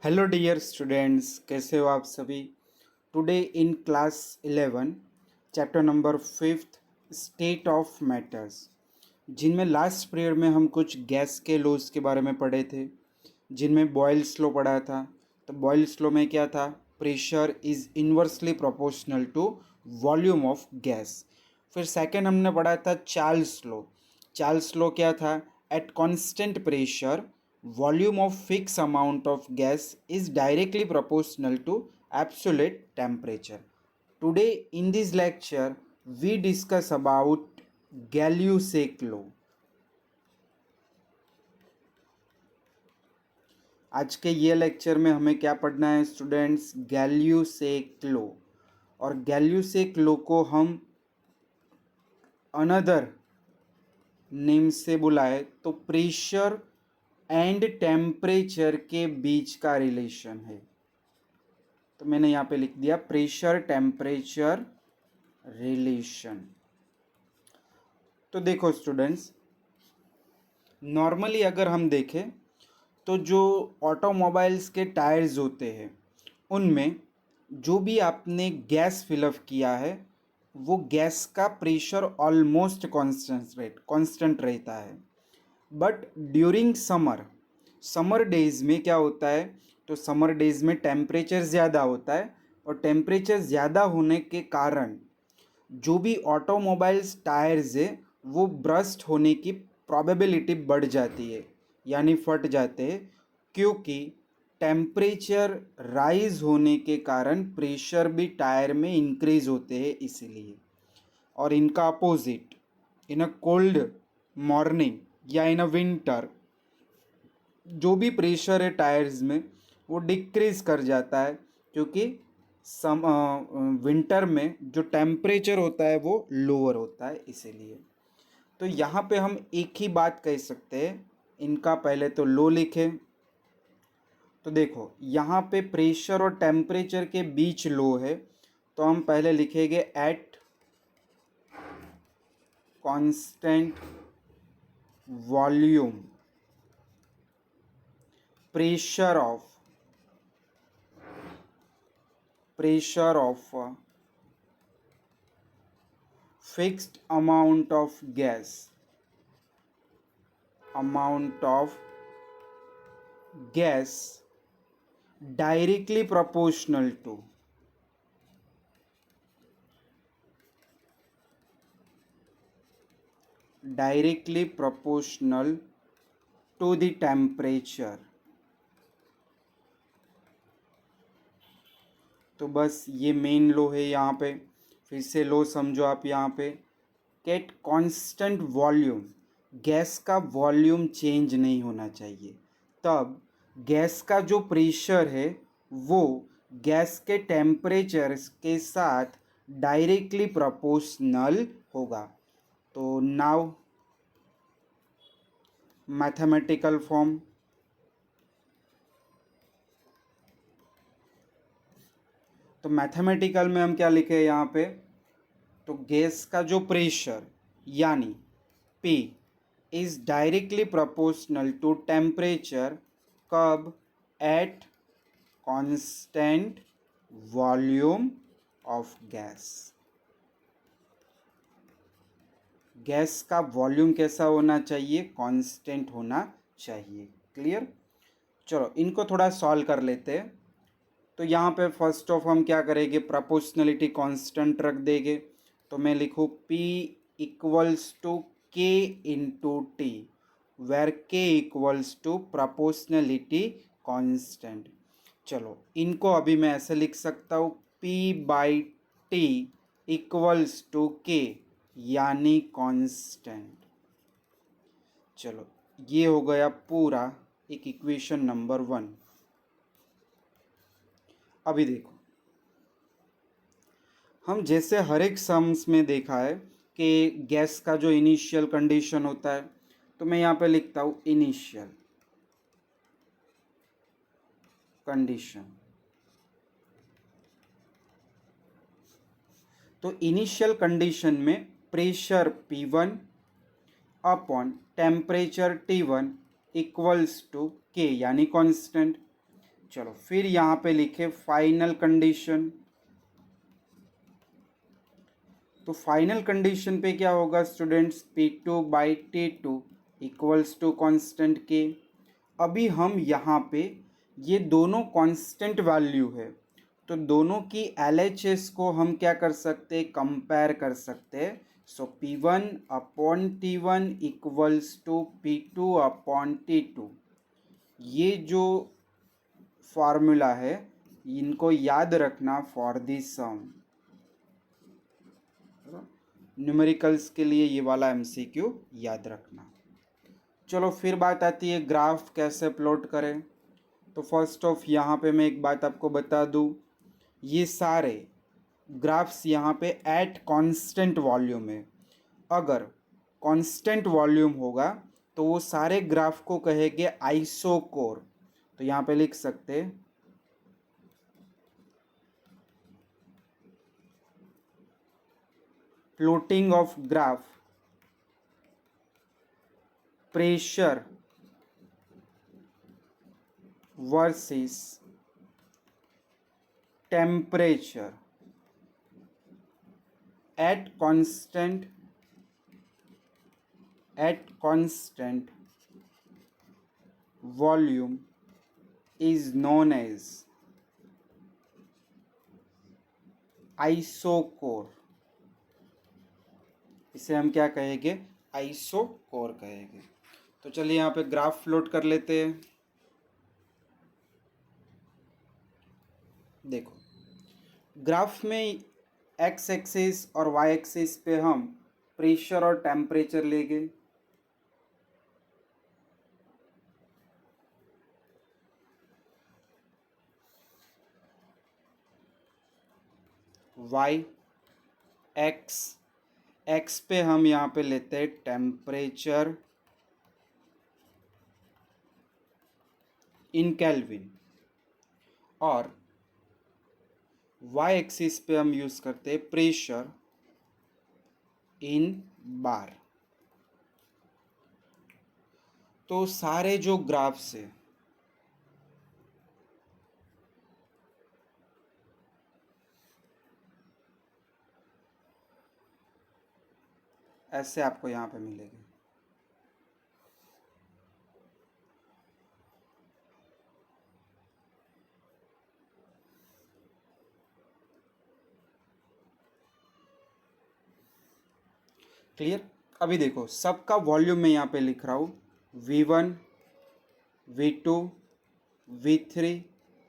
Hello dear students, कैसे हो आप सभी। Today in class 11 chapter number 5 state of matters, जिनमें लास्ट पीरियड में हम कुछ गैस के लॉज के बारे में पढ़े थे, जिनमें बॉयल्स लॉ पढ़ा था। तो बॉयल्स लॉ में क्या था, pressure is inversely proportional to volume of gas. फिर सेकंड हमने पढ़ा था चार्ल्स लॉ। चार्ल्स लॉ क्या था, at constant pressure volume of fixed amount of gas is directly proportional to absolute temperature. Today in this lecture we discuss about Gay-Lussac law. आज के ये lecture में हमें क्या पढ़ना है स्टूडेंट्स, Gay-Lussac लॉ। और Gay-Lussac लॉ को हम अनदर नेम से बुलाए तो प्रेशर एंड टेम्परेचर के बीच का रिलेशन है। तो मैंने यहाँ पे लिख दिया प्रेशर टेम्परेचर रिलेशन। तो देखो स्टूडेंट्स, नॉर्मली अगर हम देखें तो जो ऑटोमोबाइल्स के टायर्स होते हैं उनमें जो भी आपने गैस फिलअप किया है वो गैस का प्रेशर ऑलमोस्ट कांस्टेंट रहता है। बट ड्यूरिंग समर डेज में क्या होता है, तो समर डेज में टेम्परेचर ज़्यादा होता है और टेम्परेचर ज़्यादा होने के कारण जो भी ऑटोमोबाइल्स टायर्स है वो ब्रस्ट होने की प्रोबेबिलिटी बढ़ जाती है, यानी फट जाते हैं, क्योंकि टेम्परेचर राइज होने के कारण प्रेशर भी टायर में इंक्रीज होते हैं इसीलिए। और इनका opposite, in a cold morning या इन अ विंटर जो भी प्रेशर है टायर्स में वो डिक्रीज कर जाता है, क्योंकि विंटर में जो टेम्परेचर होता है वो लोअर होता है इसीलिए। तो यहाँ पे हम एक ही बात कह सकते हैं, इनका पहले तो लो लिखें। तो देखो यहाँ पे प्रेशर और टेम्परेचर के बीच लो है, तो हम पहले लिखेंगे eight constant volume pressure of fixed amount of gas directly proportional to the temperature। तो बस ये मेन लो है यहाँ पे। फिर से लो समझो आप यहाँ पे, एट कांस्टेंट वॉल्यूम गैस का वॉल्यूम चेंज नहीं होना चाहिए, तब गैस का जो प्रेशर है वो गैस के टेम्परेचर के साथ डायरेक्टली प्रोपोर्शनल होगा। तो नाउ मैथमेटिकल फॉर्म, तो मैथमेटिकल में हम क्या लिखे हैं यहाँ पे, तो गैस का जो प्रेशर यानी P is directly proportional to temperature, कब, at constant volume of gas. Gas का वॉल्यूम कैसा होना चाहिए, कांस्टेंट होना चाहिए। क्लियर। चलो इनको थोड़ा सॉल्व कर लेते हैं। तो यहाँ पे फर्स्ट ऑफ हम क्या करेंगे, प्रोपोर्शनलिटी कांस्टेंट रख देंगे। तो मैं लिखूँ P equals to K into T, where K equals to proportionality constant. चलो इनको अभी मैं ऐसे लिख सकता हूँ, P by T equals to K यानी कांस्टेंट। चलो ये हो गया पूरा एक इक्वेशन नंबर 1। अभी देखो, हम जैसे हर एक सम्स में देखा है कि गैस का जो इनिशियल कंडीशन होता है, तो मैं यहाँ पे लिखता हूँ इनिशियल कंडीशन। तो इनिशियल कंडीशन में pressure P1 upon temperature T1 equals to K यानी कांस्टेंट। चलो फिर यहाँ पे लिखे फाइनल कंडीशन। तो फाइनल कंडीशन पे क्या होगा students, P2/T2 equals to constant के। अभी हम यहाँ पे ये दोनों कांस्टेंट वैल्यू है, तो दोनों की LHS को हम क्या कर सकते हैं, कंपेयर कर सकते हैं। सो P1/T1 इक्वल्स टू P2/T2। ये जो फार्मूला है इनको याद रखना फॉर दिस सम। न्यूमेरिकल्स के लिए ये वाला MCQ याद रखना। चलो फिर बात आती है ग्राफ कैसे प्लॉट करें। तो फर्स्ट ऑफ यहाँ पे मैं एक बात आपको बता दूँ, ये सारे ग्राफ्स यहाँ पे एट कांस्टेंट वॉल्यूम है। अगर कांस्टेंट वॉल्यूम होगा तो वो सारे ग्राफ को कहेंगे आइसोकोर। तो यहाँ पे लिख सकते हैं plotting of graph pressure versus temperature at constant volume is known as isochore. इसे हम क्या कहेंगे, आइसोकोर कहेंगे। तो चलिए यहाँ पे ग्राफ प्लॉट कर लेते हैं। देखो ग्राफ में एक्स एक्सिस और वाई एक्सिस पे हम प्रेशर और टेम्परेचर लेंगे। वाई एक्स एक्स पे हम यहाँ पे लेते हैं टेम्परेचर इन केल्विन, और वाई एक्सिस पे हम यूज करते हैं प्रेशर इन बार। तो सारे जो ग्राफ्स है ऐसे आपको यहाँ पे मिलेंगे। क्लियर। अभी देखो सबका वॉल्यूम मैं यहाँ पे लिख रहा हूँ V1 V2 V3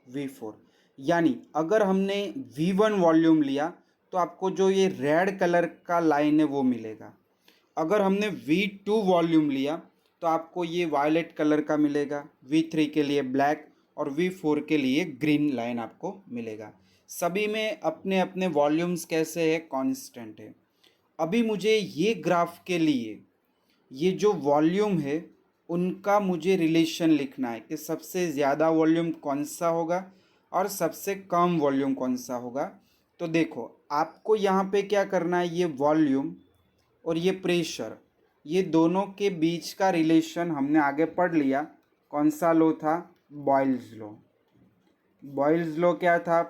V4। यानी अगर हमने V1 वॉल्यूम लिया तो आपको जो ये रेड कलर का लाइन है वो मिलेगा। अगर हमने V2 वॉल्यूम लिया तो आपको ये वायलेट कलर का मिलेगा, V3 के लिए ब्लैक और V4 के लिए ग्रीन लाइन आपको मिलेगा। सभी में अपने अपने वॉल्यूम्स कैसे है, कांस्टेंट है। अभी मुझे ये ग्राफ के लिए ये जो वॉल्यूम है उनका मुझे रिलेशन लिखना है कि सबसे ज़्यादा वॉल्यूम कौन सा होगा और सबसे कम वॉल्यूम कौन सा होगा। तो देखो आपको यहाँ पे क्या करना है, ये वॉल्यूम और ये प्रेशर, ये दोनों के बीच का रिलेशन हमने आगे पढ़ लिया। कौन सा लॉ था, बॉयल्स लॉ। बॉयल्स लॉ क्या था,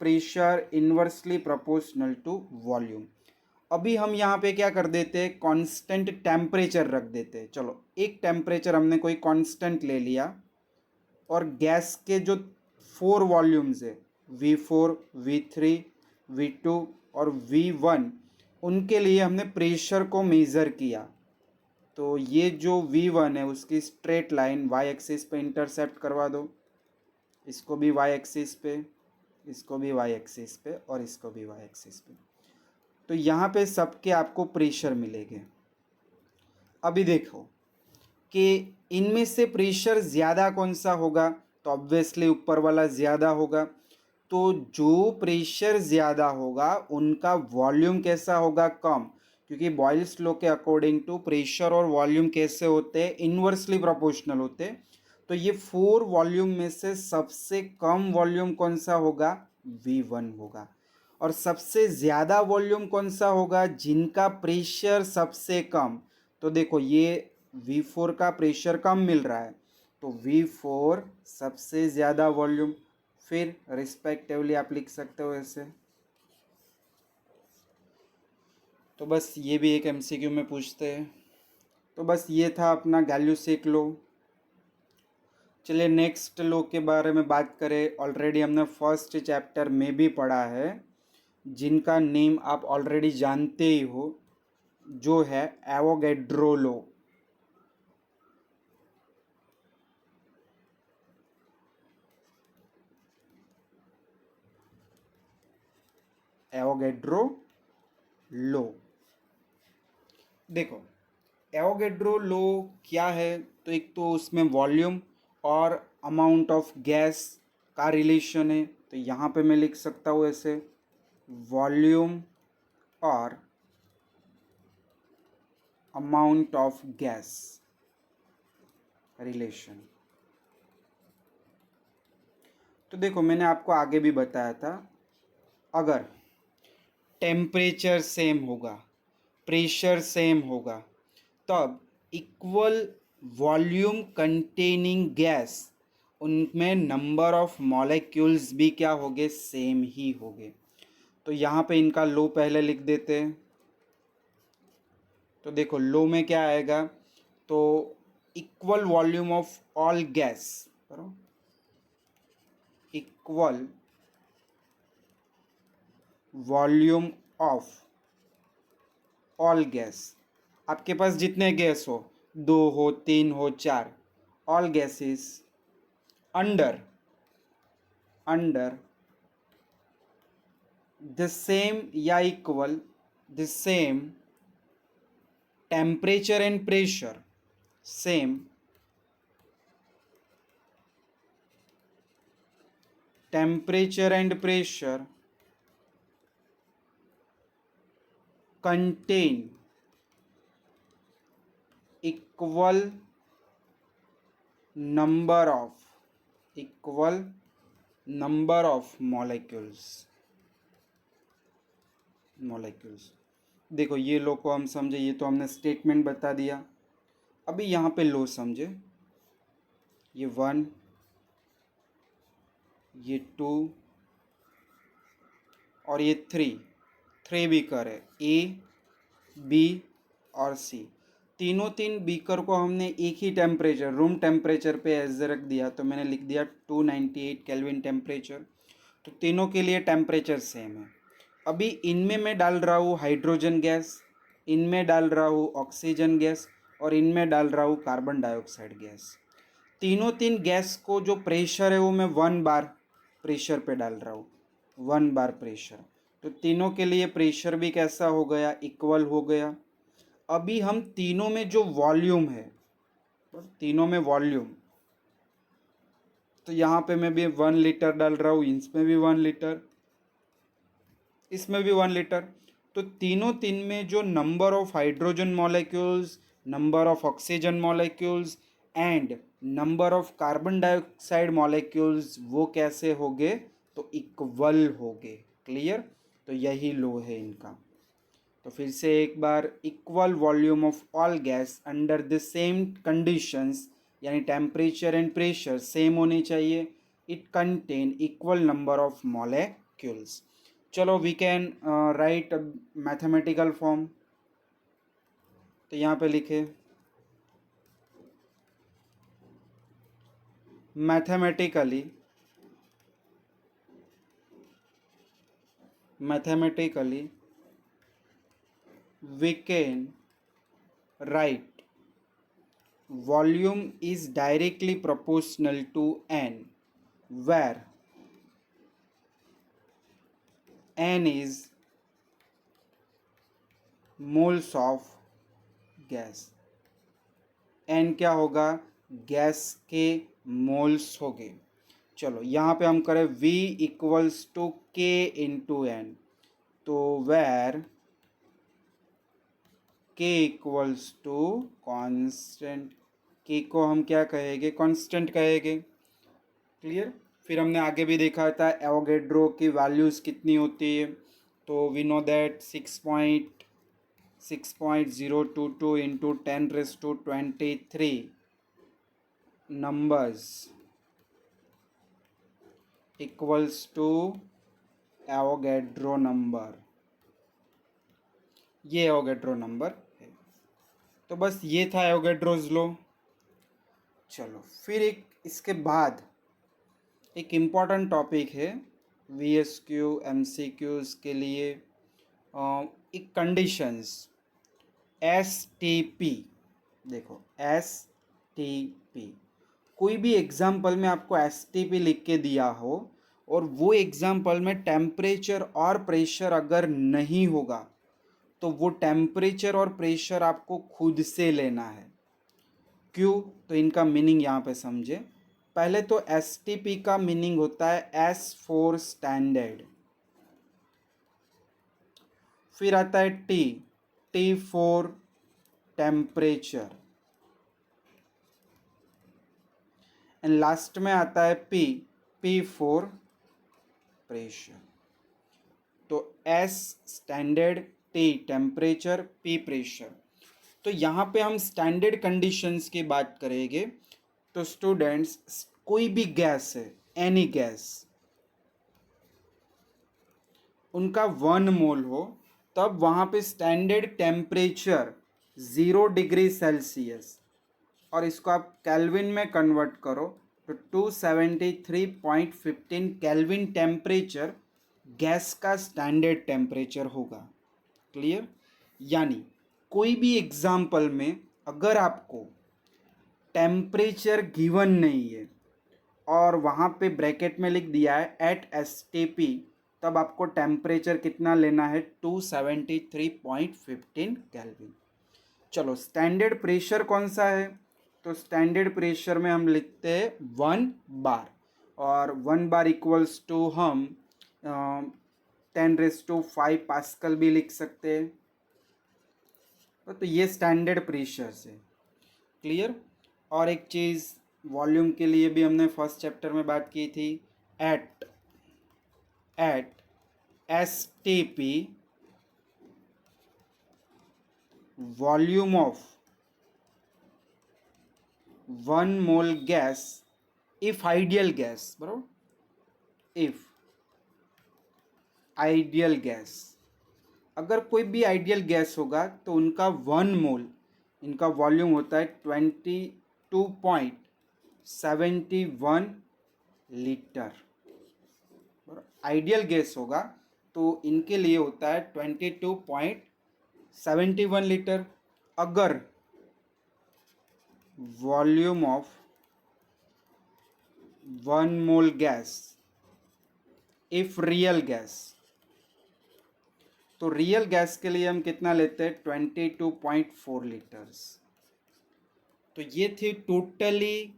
pressure inversely proportional to volume. अभी हम यहाँ पे क्या कर देते हैं, कांस्टेंट टेम्परेचर रख देते हैं। चलो एक टेम्परेचर हमने कोई कांस्टेंट ले लिया, और गैस के जो 4 वॉल्यूम्स है V4 V3 V2 और V1, उनके लिए हमने प्रेशर को मेज़र किया। तो ये जो V1 है उसकी स्ट्रेट लाइन y एक्सिस पे इंटरसेप्ट करवा दो, इसको भी y एक्सिस पे, इसको भी y एक्सिस पे और इसको भी y एक्सिस पे। तो यहाँ पे सबके आपको प्रेशर मिलेंगे। अभी देखो कि इनमें से प्रेशर ज़्यादा कौन सा होगा, तो ऑब्वियसली ऊपर वाला ज़्यादा होगा। तो जो प्रेशर ज़्यादा होगा उनका वॉल्यूम कैसा होगा, कम, क्योंकि बॉयल्स लॉ के अकॉर्डिंग टू प्रेशर और वॉल्यूम कैसे होते हैं, इन्वर्सली प्रोपोर्शनल होते हैं। तो ये 4 वॉल्यूम में से सबसे कम वॉल्यूम कौन सा होगा, V1 होगा। और सबसे ज़्यादा वॉल्यूम कौन सा होगा, जिनका प्रेशर सबसे कम। तो देखो ये V4 का प्रेशर कम मिल रहा है, तो V4 सबसे ज़्यादा वॉल्यूम, फिर रिस्पेक्टिवली आप लिख सकते हो ऐसे। तो बस ये भी एक MCQ में पूछते हैं। तो बस ये था अपना गैल्यूसिक लो। चलिए नेक्स्ट लो के बारे में बात करें। ऑलरेडी हमने फर्स्ट चैप्टर में भी पढ़ा है, जिनका नेम आप ऑलरेडी जानते ही हो, जो है एवोगैड्रो लो। एवोगैड्रो लो। देखो एवोगैड्रो लो क्या है, तो एक तो उसमें वॉल्यूम और अमाउंट ऑफ गैस का रिलेशन है। तो यहाँ पे मैं लिख सकता हूँ ऐसे, वॉल्यूम और अमाउंट ऑफ गैस रिलेशन। तो देखो मैंने आपको आगे भी बताया था, अगर टेम्परेचर सेम होगा, प्रेशर सेम होगा, तब इक्वल वॉल्यूम कंटेनिंग गैस, उनमें नंबर ऑफ मॉलिक्यूल्स भी क्या होंगे, सेम ही होंगे। तो यहाँ पे इनका लो पहले लिख देते हैं। तो देखो लो में क्या आएगा, तो equal volume of all gas, equal volume of all gas, आपके पास जितने गैस हो, 2 हो, 3 हो, 4, all gases under the same या equal the same temperature and pressure, same temperature and pressure contain equal number of molecules। देखो ये लो को हम समझे, ये तो हमने स्टेटमेंट बता दिया। अभी यहाँ पे लो समझे, ये 1, ये 2 और ये 3 बीकर है, A, B और C। तीन बीकर को हमने एक ही टेम्परेचर, रूम टेम्परेचर पे ऐसे रख दिया, तो मैंने लिख दिया 298 केल्विन टेम्परेचर। तो तीनों के लिए टेम्परेचर सेम है। अभी इनमें मैं डाल रहा हूँ हाइड्रोजन गैस, इनमें डाल रहा हूँ ऑक्सीजन गैस और इनमें डाल रहा हूँ कार्बन डाइऑक्साइड गैस। तीन गैस को जो प्रेशर है वो मैं 1 बार प्रेशर पे डाल रहा हूँ, 1 बार प्रेशर। तो तीनों के लिए प्रेशर भी कैसा हो गया, इक्वल हो गया। अभी हम तीनों में जो वॉल्यूम है, तीनों में वॉल्यूम, तो यहाँ पे मैं भी 1 लीटर डाल रहा हूँ, इसमें भी 1 लीटर, इसमें भी 1 लीटर। तो तीन में जो number of hydrogen molecules, number of oxygen molecules and number of carbon dioxide molecules, वो कैसे होंगे, तो इक्वल होंगे। क्लियर। तो यही लो है इनका। तो फिर से एक बार, equal volume of all gas under the same conditions, यानी टेम्परेचर एंड प्रेशर सेम होने चाहिए। It contain equal number of molecules. चलो we can write mathematical form. तो यहाँ पे लिखे mathematically we can write volume is directly proportional to n, where n is moles of gas। n क्या होगा, gas के मोल्स हो गए। चलो यहाँ पे हम करें v equals to k into N. तो where k equals to constant, k को हम क्या कहेंगे, कांस्टेंट कहेंगे। क्लियर। फिर हमने आगे भी देखा था एवोगैड्रो की वैल्यूज़ कितनी होती है। तो we know that 6.022 into 10⁻23 numbers equals to Avogadro number, ये एवोगैड्रो नंबर है। तो बस ये था एवोगैड्रोज लॉ। चलो फिर एक इसके बाद एक इम्पॉर्टेंट टॉपिक है VSQ MCQs के लिए, एक कंडीशंस STP। देखो STP, कोई भी एग्जाम्पल में आपको STP लिख के दिया हो और वो एग्जाम्पल में टेम्परेचर और प्रेशर अगर नहीं होगा तो वो टेम्परेचर और प्रेशर आपको खुद से लेना है। क्यों? तो इनका मीनिंग यहाँ पे समझे। पहले तो STP का मीनिंग होता है S फॉर स्टैंडर्ड, फिर आता है T for temperature, and last में आता है P फॉर प्रेशर। तो S standard, T temperature, P pressure. तो यहाँ पे हम स्टैंडर्ड कंडीशंस की बात करेंगे। तो स्टूडेंट्स, कोई भी गैस है, एनी गैस, उनका 1 मोल हो तब वहाँ पे स्टैंडर्ड टेम्परेचर 0 डिग्री सेल्सियस, और इसको आप केल्विन में कन्वर्ट करो तो 273.15 केल्विन टेम्परेचर गैस का स्टैंडर्ड टेम्परेचर होगा। क्लियर? यानी कोई भी एग्जाम्पल में अगर आपको टेम्परेचर गिवन नहीं है और वहाँ पे ब्रैकेट में लिख दिया है एट STP, तब आपको टेम्परेचर कितना लेना है? 273.15 केल्विन। चलो स्टैंडर्ड प्रेशर कौन सा है? तो स्टैंडर्ड प्रेशर में हम लिखते हैं 1 बार, और 1 बार इक्वल्स टू हम 10⁵ पास्कल भी लिख सकते हैं। तो ये स्टैंडर्ड प्रेशर से। क्लियर? और एक चीज़ वॉल्यूम के लिए भी हमने फर्स्ट चैप्टर में बात की थी, at STP volume of 1 mole gas if ideal gas, बराबर, इफ आइडियल गैस, अगर कोई भी आइडियल गैस होगा तो उनका 1 मोल, इनका वॉल्यूम होता है 22.71 लीटर। आइडियल गैस होगा तो इनके लिए होता है 22.71 लीटर। अगर volume of 1 mole gas if real gas, तो रियल गैस के लिए हम कितना लेते हैं? 22.4 लीटर्स। तो ये थी टोटली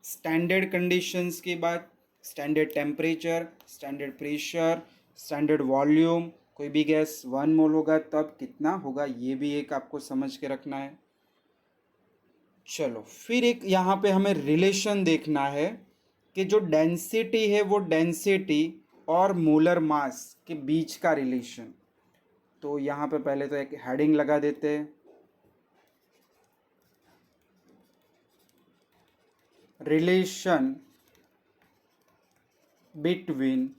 स्टैंडर्ड कंडीशंस की बात। Standard temperature, standard pressure, standard volume, कोई भी गैस 1 मोल होगा तब कितना होगा, ये भी एक आपको समझ के रखना है। चलो फिर एक यहाँ पे हमें रिलेशन देखना है कि जो डेंसिटी है वो डेंसिटी और मोलर मास के बीच का रिलेशन। तो यहाँ पे पहले तो एक हेडिंग लगा देते हैं, relation between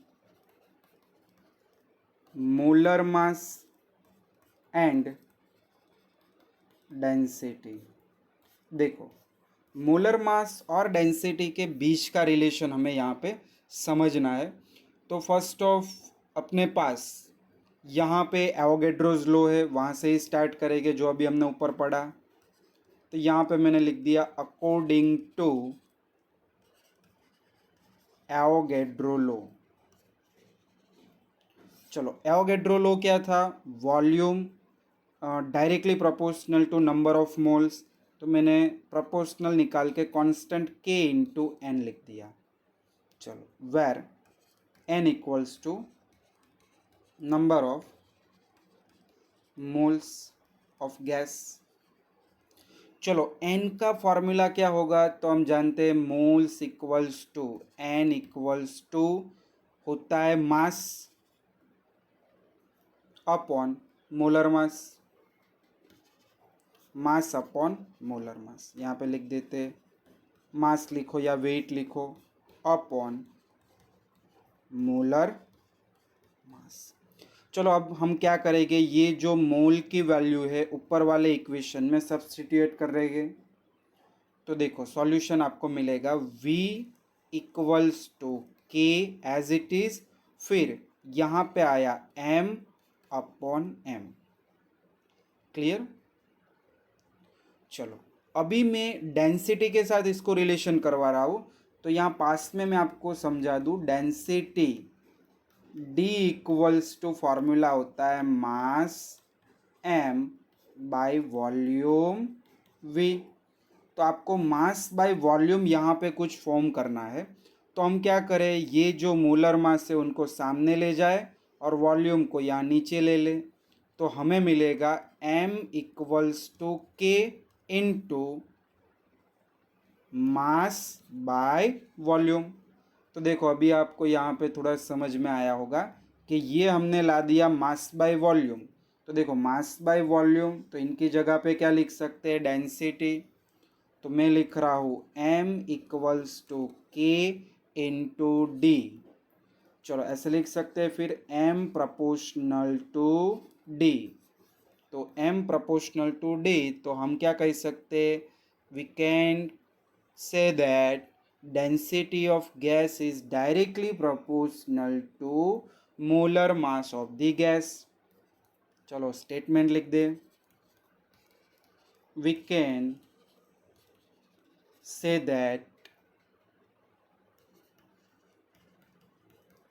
molar mass and density. देखो, मोलर मास और डेंसिटी के बीच का रिलेशन हमें यहाँ पे समझना है। तो फर्स्ट ऑफ अपने पास यहाँ पे एवोगैड्रोज लॉ है, वहाँ से ही स्टार्ट करेंगे जो अभी हमने ऊपर पढ़ा। तो यहाँ पे मैंने लिख दिया अकॉर्डिंग टू एवोगैड्रो लॉ। चलो एवोगैड्रो लॉ क्या था? Volume directly proportional to number of moles. तो मैंने प्रोपोर्शनल निकाल के कांस्टेंट K इंटू N लिख दिया। चलो where N equals to number of moles of gas. चलो N का फॉर्मूला क्या होगा? तो हम जानते हैं moles equals to N equals to होता है mass upon molar mass, mass upon molar mass. यहाँ पे लिख देते मास लिखो या वेट लिखो अपॉन मोलर मास। चलो अब हम क्या करेंगे, ये जो मोल की वैल्यू है ऊपर वाले इक्वेशन में सब्स्टिट्यूट कर रहेंगे। तो देखो सॉल्यूशन आपको मिलेगा V इक्वल्स टू के एज इट इज, फिर यहाँ पे आया m अपॉन m। क्लियर। चलो अभी मैं डेंसिटी के साथ इसको रिलेशन करवा रहा हूँ, तो यहाँ पास में मैं आपको समझा दूँ। Density D equals to formula होता है mass m by volume V। तो आपको मास बाय वॉल्यूम यहाँ पे कुछ फॉर्म करना है। तो हम क्या करें, ये जो मोलर मास है उनको सामने ले जाए और वॉल्यूम को यहाँ नीचे ले ले। तो हमें मिलेगा m equals to K into mass by volume. तो देखो अभी आपको यहाँ पे थोड़ा समझ में आया होगा कि ये हमने ला दिया मास बाय वॉल्यूम। तो देखो मास बाय वॉल्यूम, तो इनकी जगह पे क्या लिख सकते हैं, डेंसिटी। तो मैं लिख रहा हूँ m equals to K into D. चलो ऐसे लिख सकते हैं, फिर m प्रोपोर्शनल टू d। तो m प्रोपोर्शनल टू d, तो हम क्या कह सकते हैं, we can say that density of gas is directly proportional to molar mass of the gas। चलो स्टेटमेंट लिख दे। we can say that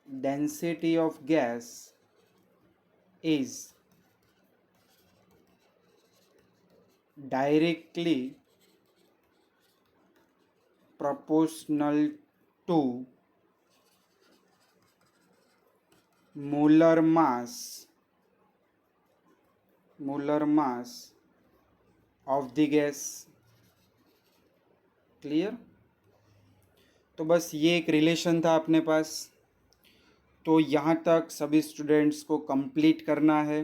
density of gas is directly proportional to molar mass of the gas। Clear. तो बस ये एक relation था अपने पास। तो यहाँ तक सभी स्टूडेंट्स को कंप्लीट करना है।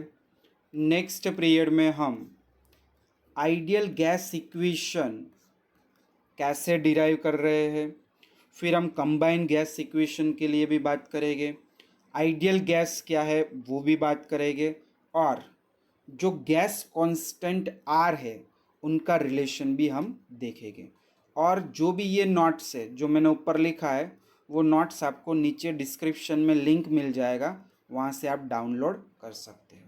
नेक्स्ट पीरियड में हम आइडियल गैस इक्वेशन कैसे डिराइव कर रहे हैं, फिर हम कंबाइन गैस इक्वेशन के लिए भी बात करेंगे, आइडियल गैस क्या है वो भी बात करेंगे, और जो गैस कांस्टेंट आर है उनका रिलेशन भी हम देखेंगे। और जो भी ये नोट्स है जो मैंने ऊपर लिखा है, वो नोट्स आपको नीचे डिस्क्रिप्शन में लिंक मिल जाएगा, वहाँ से आप डाउनलोड कर सकते हैं।